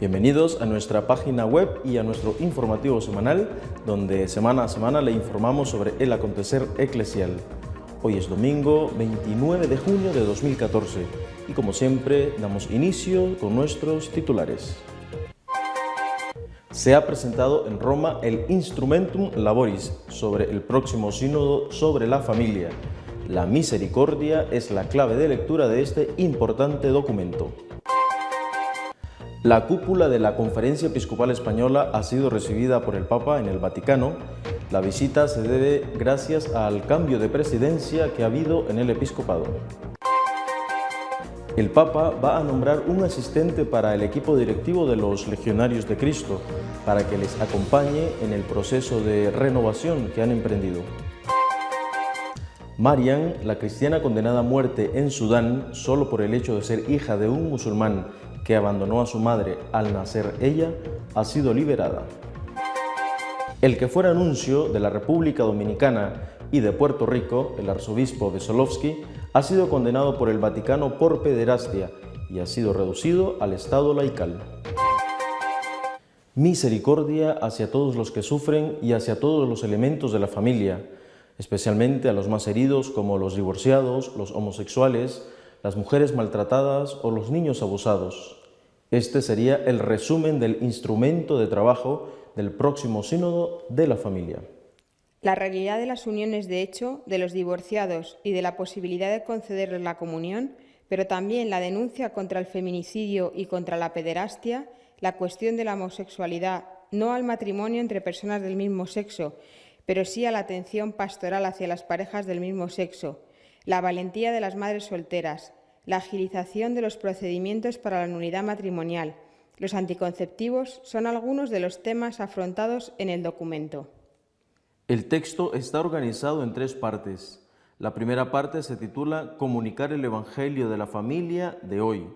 Bienvenidos a nuestra página web y a nuestro informativo semanal, donde semana a semana le informamos sobre el acontecer eclesial. Hoy es domingo 29 de junio de 2014 y como siempre damos inicio con nuestros titulares. Se ha presentado en Roma el Instrumentum Laboris sobre el próximo sínodo sobre la familia. La misericordia es la clave de lectura de este importante documento. La cúpula de la Conferencia Episcopal Española ha sido recibida por el Papa en el Vaticano. La visita se debe gracias al cambio de presidencia que ha habido en el episcopado. El Papa va a nombrar un asistente para el equipo directivo de los Legionarios de Cristo, para que les acompañe en el proceso de renovación que han emprendido. Mariam, la cristiana condenada a muerte en Sudán solo por el hecho de ser hija de un musulmán que abandonó a su madre al nacer ella, ha sido liberada. El que fuera nuncio de la República Dominicana y de Puerto Rico, el arzobispo Vesolovsky, ha sido condenado por el Vaticano por pederastia y ha sido reducido al estado laical. Misericordia hacia todos los que sufren y hacia todos los elementos de la familia, especialmente a los más heridos como los divorciados, los homosexuales, las mujeres maltratadas o los niños abusados. Este sería el resumen del instrumento de trabajo del próximo sínodo de la familia. La realidad de las uniones de hecho, de los divorciados y de la posibilidad de concederles la comunión, pero también la denuncia contra el feminicidio y contra la pederastia, la cuestión de la homosexualidad, no al matrimonio entre personas del mismo sexo, pero sí a la atención pastoral hacia las parejas del mismo sexo, la valentía de las madres solteras, la agilización de los procedimientos para la nulidad matrimonial, los anticonceptivos son algunos de los temas afrontados en el documento. El texto está organizado en 3 partes. La primera parte se titula Comunicar el Evangelio de la familia de hoy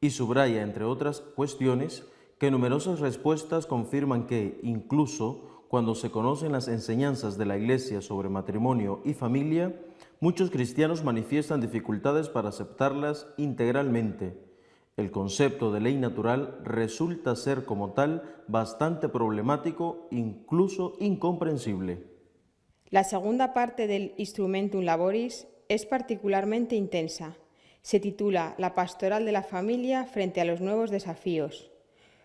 y subraya, entre otras cuestiones, que numerosas respuestas confirman que, incluso cuando se conocen las enseñanzas de la Iglesia sobre matrimonio y familia, muchos cristianos manifiestan dificultades para aceptarlas integralmente. El concepto de ley natural resulta ser como tal bastante problemático, incluso incomprensible. La segunda parte del Instrumentum Laboris es particularmente intensa. Se titula La pastoral de la familia frente a los nuevos desafíos.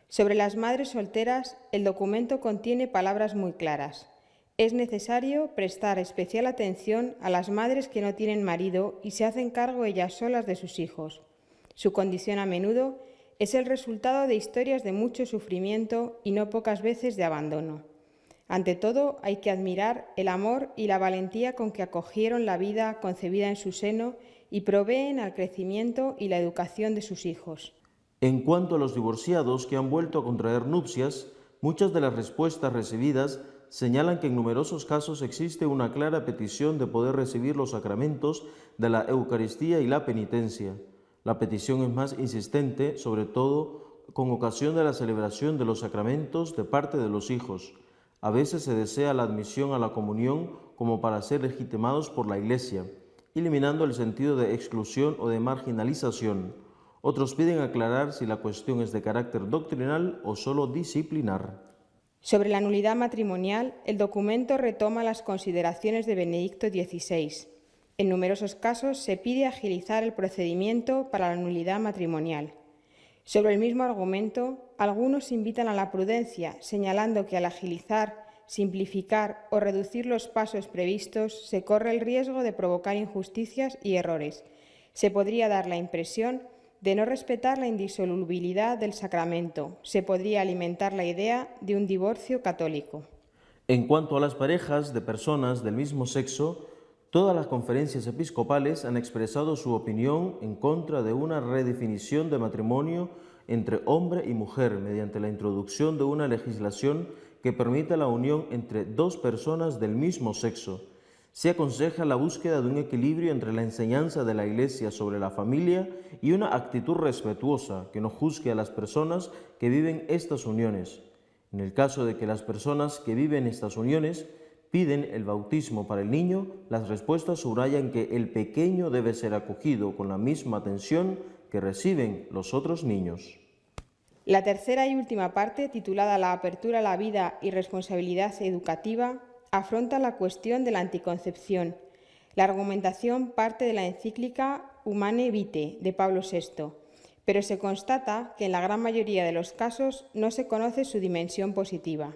Sobre las madres solteras, el documento contiene palabras muy claras. Es necesario prestar especial atención a las madres que no tienen marido y se hacen cargo ellas solas de sus hijos. Su condición a menudo es el resultado de historias de mucho sufrimiento y no pocas veces de abandono. Ante todo, hay que admirar el amor y la valentía con que acogieron la vida concebida en su seno y proveen al crecimiento y la educación de sus hijos. En cuanto a los divorciados que han vuelto a contraer nupcias, muchas de las respuestas recibidas señalan que en numerosos casos existe una clara petición de poder recibir los sacramentos de la Eucaristía y la penitencia. La petición es más insistente, sobre todo con ocasión de la celebración de los sacramentos de parte de los hijos. A veces se desea la admisión a la comunión como para ser legitimados por la Iglesia, eliminando el sentido de exclusión o de marginalización. Otros piden aclarar si la cuestión es de carácter doctrinal o solo disciplinar. Sobre la nulidad matrimonial, el documento retoma las consideraciones de Benedicto XVI. En numerosos casos se pide agilizar el procedimiento para la nulidad matrimonial. Sobre el mismo argumento, algunos invitan a la prudencia, señalando que al agilizar, simplificar o reducir los pasos previstos se corre el riesgo de provocar injusticias y errores. Se podría dar la impresión de no respetar la indisolubilidad del sacramento. Se podría alimentar la idea de un divorcio católico. En cuanto a las parejas de personas del mismo sexo, todas las conferencias episcopales han expresado su opinión en contra de una redefinición de matrimonio entre hombre y mujer mediante la introducción de una legislación que permita la unión entre 2 personas del mismo sexo. Se aconseja la búsqueda de un equilibrio entre la enseñanza de la Iglesia sobre la familia y una actitud respetuosa que no juzgue a las personas que viven estas uniones. En el caso de que las personas que viven estas uniones piden el bautismo para el niño, las respuestas subrayan que el pequeño debe ser acogido con la misma atención que reciben los otros niños. La tercera y última parte, titulada La apertura a la vida y responsabilidad educativa, afronta la cuestión de la anticoncepción. La argumentación parte de la encíclica Humane Vitae de Pablo VI, pero se constata que en la gran mayoría de los casos no se conoce su dimensión positiva.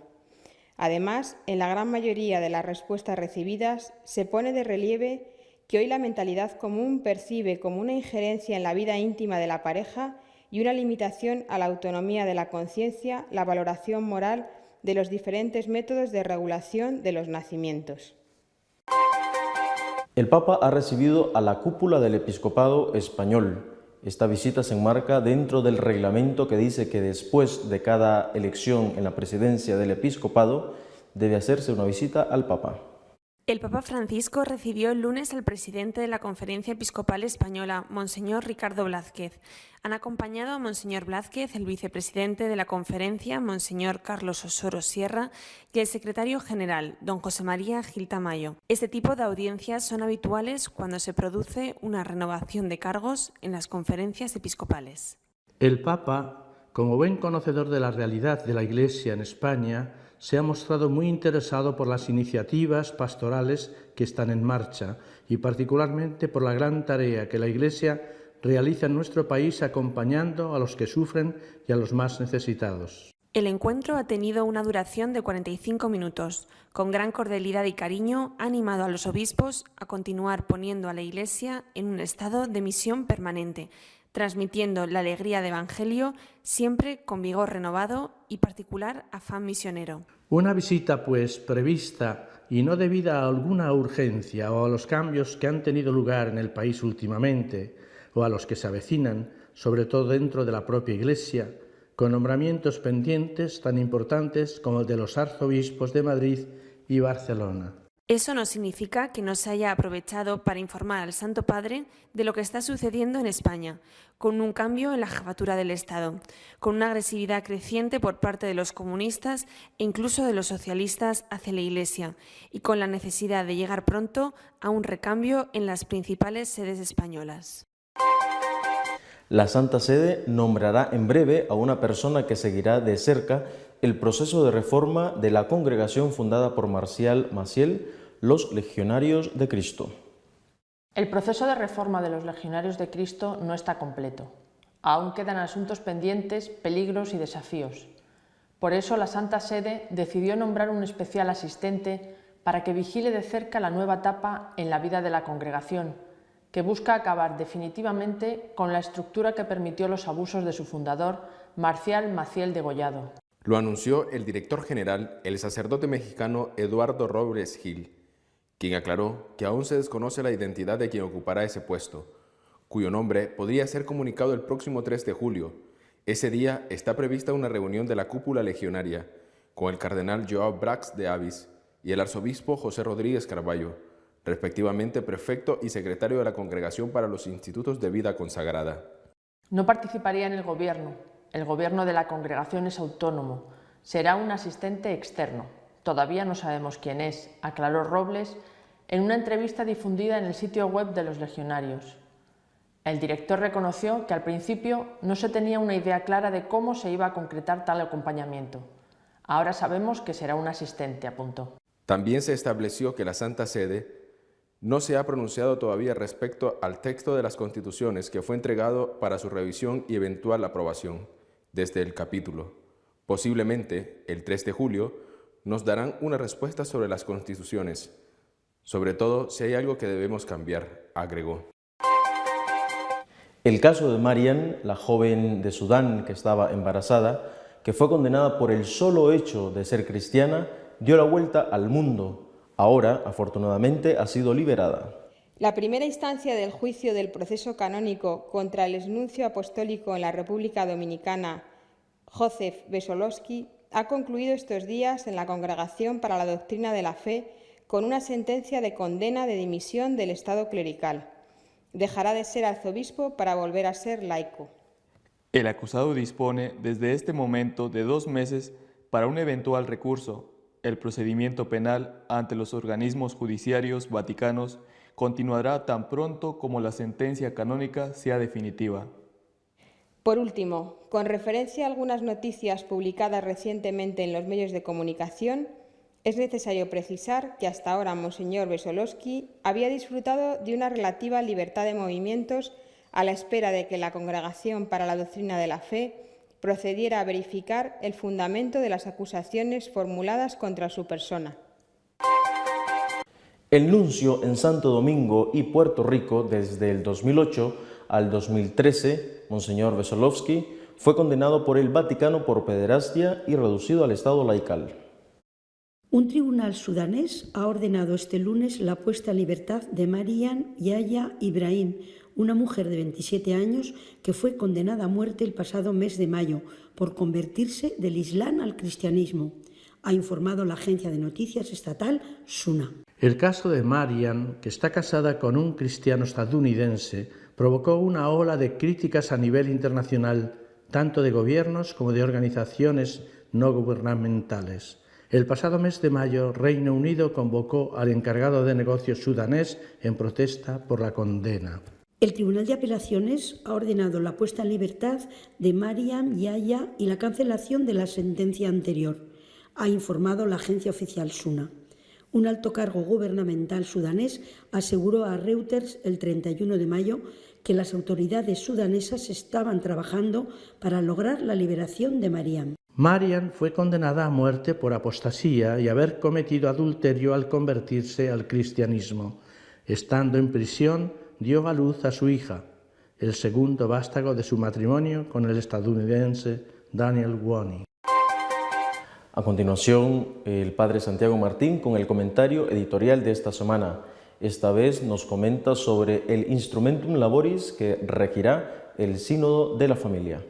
Además, en la gran mayoría de las respuestas recibidas se pone de relieve que hoy la mentalidad común percibe como una injerencia en la vida íntima de la pareja y una limitación a la autonomía de la conciencia, la valoración moral de los diferentes métodos de regulación de los nacimientos. El Papa ha recibido a la cúpula del episcopado español. Esta visita se enmarca dentro del reglamento que dice que después de cada elección en la presidencia del episcopado debe hacerse una visita al Papa. El Papa Francisco recibió el lunes al presidente de la Conferencia Episcopal Española, Monseñor Ricardo Blázquez. Han acompañado a Monseñor Blázquez, el vicepresidente de la conferencia, Monseñor Carlos Osoro Sierra, y el secretario general, don José María Gil Tamayo. Este tipo de audiencias son habituales cuando se produce una renovación de cargos en las conferencias episcopales. El Papa, como buen conocedor de la realidad de la Iglesia en España, se ha mostrado muy interesado por las iniciativas pastorales que están en marcha y particularmente por la gran tarea que la Iglesia realiza en nuestro país acompañando a los que sufren y a los más necesitados. El encuentro ha tenido una duración de 45 minutos. Con gran cordialidad y cariño ha animado a los obispos a continuar poniendo a la Iglesia en un estado de misión permanente, transmitiendo la alegría del Evangelio siempre con vigor renovado y particular afán misionero. Una visita, pues, prevista y no debida a alguna urgencia o a los cambios que han tenido lugar en el país últimamente o a los que se avecinan, sobre todo dentro de la propia Iglesia, con nombramientos pendientes tan importantes como el de los arzobispos de Madrid y Barcelona. Eso no significa que no se haya aprovechado para informar al Santo Padre de lo que está sucediendo en España, con un cambio en la jefatura del Estado, con una agresividad creciente por parte de los comunistas e incluso de los socialistas hacia la Iglesia, y con la necesidad de llegar pronto a un recambio en las principales sedes españolas. La Santa Sede nombrará en breve a una persona que seguirá de cerca el proceso de reforma de la congregación fundada por Marcial Maciel, los Legionarios de Cristo. El proceso de reforma de los Legionarios de Cristo no está completo. Aún quedan asuntos pendientes, peligros y desafíos. Por eso la Santa Sede decidió nombrar un especial asistente para que vigile de cerca la nueva etapa en la vida de la congregación, que busca acabar definitivamente con la estructura que permitió los abusos de su fundador, Marcial Maciel Degollado. Lo anunció el director general, el sacerdote mexicano Eduardo Robles Gil, quien aclaró que aún se desconoce la identidad de quien ocupará ese puesto, cuyo nombre podría ser comunicado el próximo 3 de julio. Ese día está prevista una reunión de la cúpula legionaria con el cardenal Joao Brax de Avis y el arzobispo José Rodríguez Carballo, respectivamente prefecto y secretario de la Congregación para los Institutos de Vida Consagrada. No participaría en el gobierno. El gobierno de la congregación es autónomo. Será un asistente externo. Todavía no sabemos quién es, aclaró Robles en una entrevista difundida en el sitio web de los legionarios. El director reconoció que al principio no se tenía una idea clara de cómo se iba a concretar tal acompañamiento. Ahora sabemos que será un asistente, apuntó. También se estableció que la Santa Sede no se ha pronunciado todavía respecto al texto de las constituciones que fue entregado para su revisión y eventual aprobación desde el capítulo. Posiblemente, el 3 de julio, nos darán una respuesta sobre las constituciones, sobre todo si hay algo que debemos cambiar, agregó. El caso de Mariam, la joven de Sudán que estaba embarazada, que fue condenada por el solo hecho de ser cristiana, dio la vuelta al mundo. Ahora, afortunadamente, ha sido liberada. La primera instancia del juicio del proceso canónico contra el exnuncio apostólico en la República Dominicana, Joseph Besolowski, ha concluido estos días en la Congregación para la Doctrina de la Fe con una sentencia de condena de dimisión del estado clerical. Dejará de ser arzobispo para volver a ser laico. El acusado dispone desde este momento de 2 meses para un eventual recurso. El procedimiento penal ante los organismos judiciarios vaticanos continuará tan pronto como la sentencia canónica sea definitiva. Por último, con referencia a algunas noticias publicadas recientemente en los medios de comunicación, es necesario precisar que hasta ahora Monseñor Wesolowski había disfrutado de una relativa libertad de movimientos a la espera de que la Congregación para la Doctrina de la Fe procediera a verificar el fundamento de las acusaciones formuladas contra su persona. El nuncio en Santo Domingo y Puerto Rico desde el 2008 al 2013, Monseñor Wesolowski, fue condenado por el Vaticano por pederastia y reducido al estado laical. Un tribunal sudanés ha ordenado este lunes la puesta en libertad de Mariam Yahya Ibrahim, una mujer de 27 años que fue condenada a muerte el pasado mes de mayo por convertirse del Islam al cristianismo, ha informado la agencia de noticias estatal SUNA. El caso de Mariam, que está casada con un cristiano estadounidense, provocó una ola de críticas a nivel internacional, tanto de gobiernos como de organizaciones no gubernamentales. El pasado mes de mayo, Reino Unido convocó al encargado de negocios sudanés en protesta por la condena. El Tribunal de Apelaciones ha ordenado la puesta en libertad de Mariam Yahya y la cancelación de la sentencia anterior, ha informado la agencia oficial SUNA. Un alto cargo gubernamental sudanés aseguró a Reuters el 31 de mayo que las autoridades sudanesas estaban trabajando para lograr la liberación de Mariam. Mariam fue condenada a muerte por apostasía y haber cometido adulterio al convertirse al cristianismo. Estando en prisión, dio a luz a su hija, el segundo vástago de su matrimonio con el estadounidense Daniel Woni. A continuación, el Padre Santiago Martín con el comentario editorial de esta semana. Esta vez nos comenta sobre el Instrumentum Laboris que regirá el Sínodo de la Familia.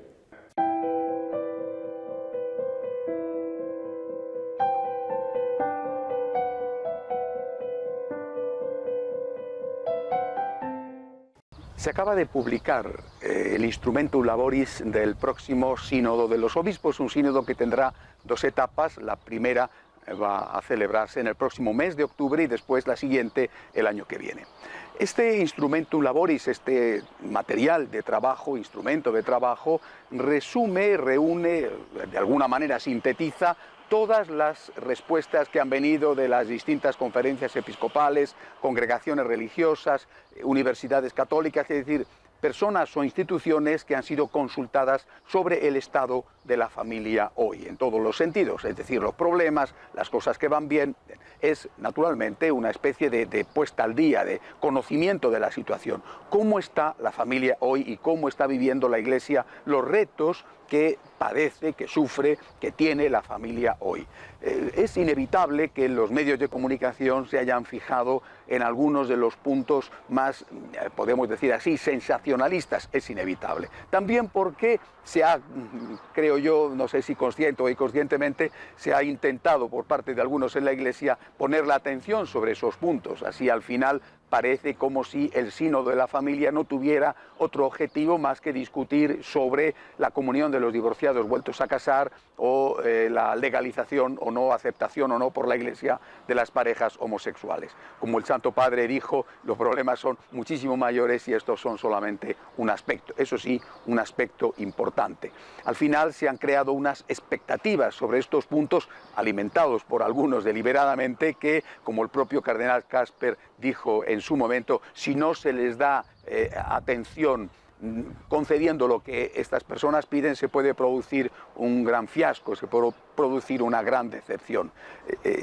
Se acaba de publicar el Instrumentum Laboris del próximo Sínodo de los Obispos, un sínodo que tendrá dos etapas. La primera va a celebrarse en el próximo mes de octubre y después la siguiente el año que viene. Este Instrumentum Laboris, este material de trabajo, instrumento de trabajo, resume, reúne, de alguna manera sintetiza todas las respuestas que han venido de las distintas conferencias episcopales, congregaciones religiosas, universidades católicas, es decir, personas o instituciones que han sido consultadas sobre el estado de la familia hoy, en todos los sentidos, es decir, los problemas, las cosas que van bien. Es naturalmente una especie de puesta al día, de conocimiento de la situación. ¿Cómo está la familia hoy y cómo está viviendo la Iglesia los retos que padece, que sufre, que tiene la familia hoy? Es inevitable que los medios de comunicación se hayan fijado en algunos de los puntos más, podemos decir así, sensacionalistas. Es inevitable. También porque se ha, creo yo, no sé si consciente o inconscientemente, se ha intentado por parte de algunos en la Iglesia poner la atención sobre esos puntos. Así al final parece como si el sínodo de la familia no tuviera otro objetivo más que discutir sobre la comunión de los divorciados vueltos a casar o la legalización o no, aceptación o no por la Iglesia de las parejas homosexuales. Como el Santo Padre dijo, los problemas son muchísimo mayores y estos son solamente un aspecto, eso sí, un aspecto importante. Al final se han creado unas expectativas sobre estos puntos, alimentados por algunos deliberadamente, que, como el propio cardenal Casper dijo en su momento, si no se les da atención concediendo lo que estas personas piden, se puede producir un gran fiasco, se puede producir una gran decepción.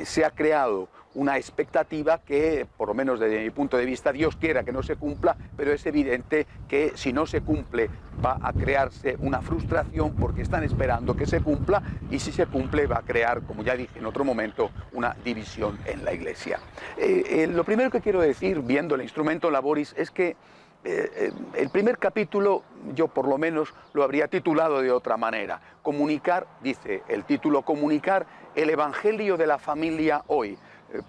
Se ha creado una expectativa que, por lo menos desde mi punto de vista, Dios quiera que no se cumpla, pero es evidente que si no se cumple va a crearse una frustración porque están esperando que se cumpla, y si se cumple va a crear, como ya dije en otro momento, una división en la Iglesia. Lo primero que quiero decir, viendo el Instrumentum Laboris, es que el primer capítulo yo por lo menos lo habría titulado de otra manera. Comunicar, dice el título, comunicar el Evangelio de la familia hoy.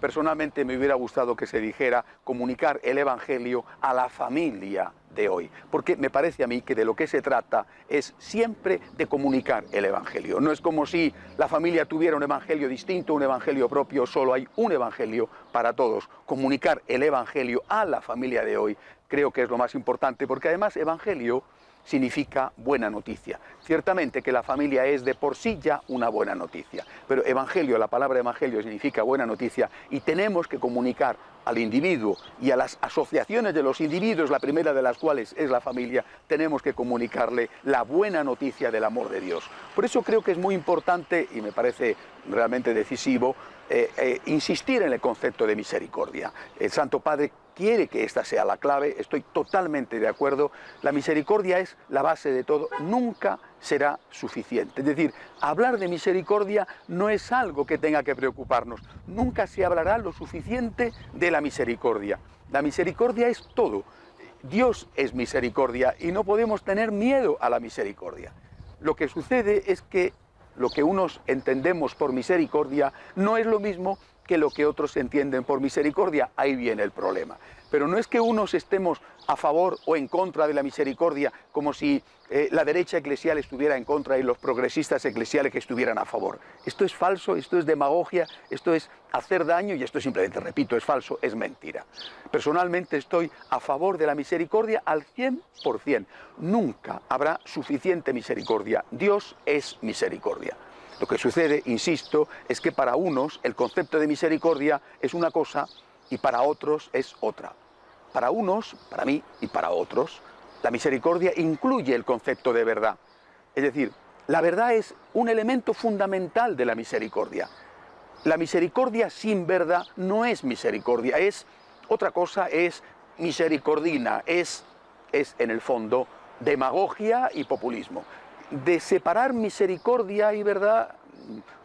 Personalmente me hubiera gustado que se dijera comunicar el Evangelio a la familia de hoy, porque me parece a mí que de lo que se trata es siempre de comunicar el Evangelio. No es como si la familia tuviera un Evangelio distinto, un Evangelio propio, solo hay un Evangelio para todos. Comunicar el Evangelio a la familia de hoy creo que es lo más importante, porque además Evangelio significa buena noticia. Ciertamente que la familia es de por sí ya una buena noticia, pero evangelio, la palabra evangelio significa buena noticia y tenemos que comunicar al individuo y a las asociaciones de los individuos, la primera de las cuales es la familia, tenemos que comunicarle la buena noticia del amor de Dios. Por eso creo que es muy importante y me parece realmente decisivo insistir en el concepto de misericordia. El Santo Padre quiere que esta sea la clave, estoy totalmente de acuerdo. La misericordia es la base de todo, nunca será suficiente. Es decir, hablar de misericordia no es algo que tenga que preocuparnos, nunca se hablará lo suficiente de la misericordia. La misericordia es todo. Dios es misericordia y no podemos tener miedo a la misericordia. Lo que sucede es que lo que unos entendemos por misericordia no es lo mismo que lo que otros entienden por misericordia. Ahí viene el problema. Pero no es que unos estemos a favor o en contra de la misericordia, como si la derecha eclesial estuviera en contra y los progresistas eclesiales que estuvieran a favor. Esto es falso, esto es demagogia, esto es hacer daño y esto simplemente, repito, es falso, es mentira. Personalmente estoy a favor de la misericordia al 100%. Nunca habrá suficiente misericordia. Dios es misericordia. Lo que sucede, insisto, es que para unos el concepto de misericordia es una cosa y para otros es otra. Para unos, para mí y para otros, la misericordia incluye el concepto de verdad. Es decir, la verdad es un elemento fundamental de la misericordia. La misericordia sin verdad no es misericordia, es otra cosa, es misericordina, es en el fondo demagogia y populismo. De separar misericordia y verdad,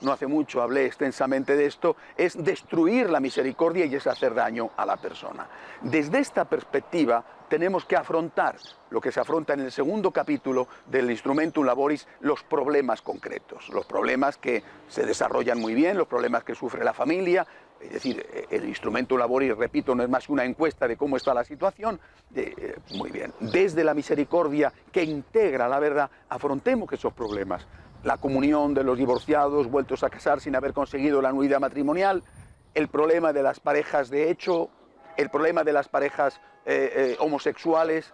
no hace mucho hablé extensamente de esto, es destruir la misericordia y es hacer daño a la persona. Desde esta perspectiva tenemos que afrontar lo que se afronta en el segundo capítulo del Instrumentum Laboris, los problemas concretos, los problemas que se desarrollan muy bien, los problemas que sufre la familia. Es decir, el Instrumentum Laboris, repito, no es más que una encuesta de cómo está la situación. Muy bien, desde la misericordia que integra la verdad, afrontemos esos problemas. La comunión de los divorciados vueltos a casar sin haber conseguido la nulidad matrimonial, el problema de las parejas de hecho, el problema de las parejas homosexuales,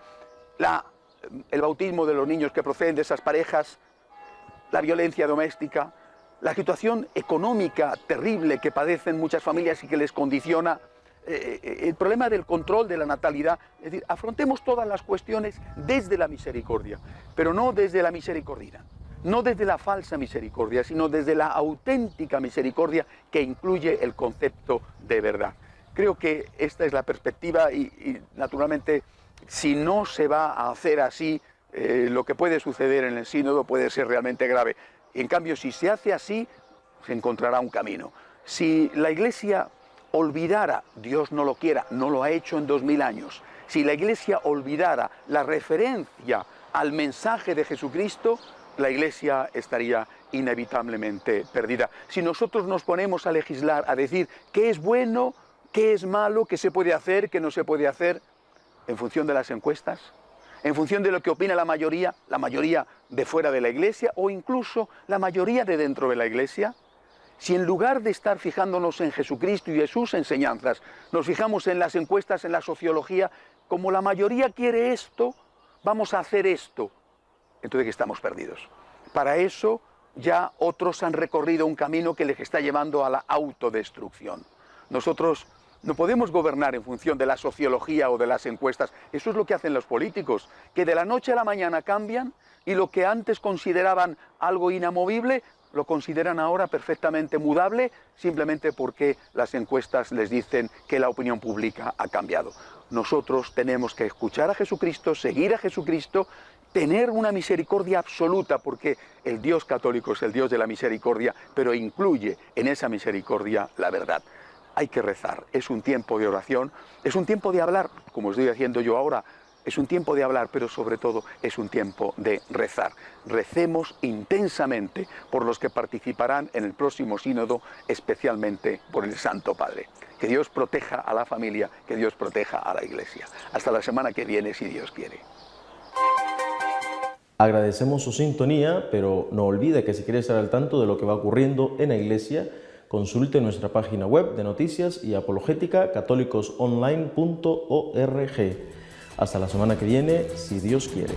el bautismo de los niños que proceden de esas parejas, la violencia doméstica, la situación económica terrible que padecen muchas familias y que les condiciona, el problema del control de la natalidad. Es decir, afrontemos todas las cuestiones desde la misericordia, pero no desde la misericordia, no desde la falsa misericordia, sino desde la auténtica misericordia que incluye el concepto de verdad. Creo que esta es la perspectiva y naturalmente, si no se va a hacer así, lo que puede suceder en el sínodo puede ser realmente grave. En cambio, si se hace así, se encontrará un camino. Si la Iglesia olvidara, Dios no lo quiera, no lo ha hecho en 2000 años, si la Iglesia olvidara la referencia al mensaje de Jesucristo, la Iglesia estaría inevitablemente perdida. Si nosotros nos ponemos a legislar, a decir qué es bueno, qué es malo, qué se puede hacer, qué no se puede hacer, en función de las encuestas, en función de lo que opina la mayoría de fuera de la Iglesia o incluso la mayoría de dentro de la Iglesia, si en lugar de estar fijándonos en Jesucristo y en sus enseñanzas, nos fijamos en las encuestas, en la sociología, como la mayoría quiere esto, vamos a hacer esto, entonces que estamos perdidos. Para eso ya otros han recorrido un camino que les está llevando a la autodestrucción. Nosotros no podemos gobernar en función de la sociología o de las encuestas. Eso es lo que hacen los políticos, que de la noche a la mañana cambian y lo que antes consideraban algo inamovible, lo consideran ahora perfectamente mudable, simplemente porque las encuestas les dicen que la opinión pública ha cambiado. Nosotros tenemos que escuchar a Jesucristo, seguir a Jesucristo, tener una misericordia absoluta, porque el Dios católico es el Dios de la misericordia, pero incluye en esa misericordia la verdad. Hay que rezar, es un tiempo de oración, es un tiempo de hablar, como estoy haciendo yo ahora, es un tiempo de hablar, pero sobre todo es un tiempo de rezar. Recemos intensamente por los que participarán en el próximo sínodo, especialmente por el Santo Padre. Que Dios proteja a la familia, que Dios proteja a la Iglesia. Hasta la semana que viene, si Dios quiere. Agradecemos su sintonía, pero no olvide que si quiere estar al tanto de lo que va ocurriendo en la Iglesia, consulte nuestra página web de noticias y apologética católicosonline.org. Hasta la semana que viene, si Dios quiere.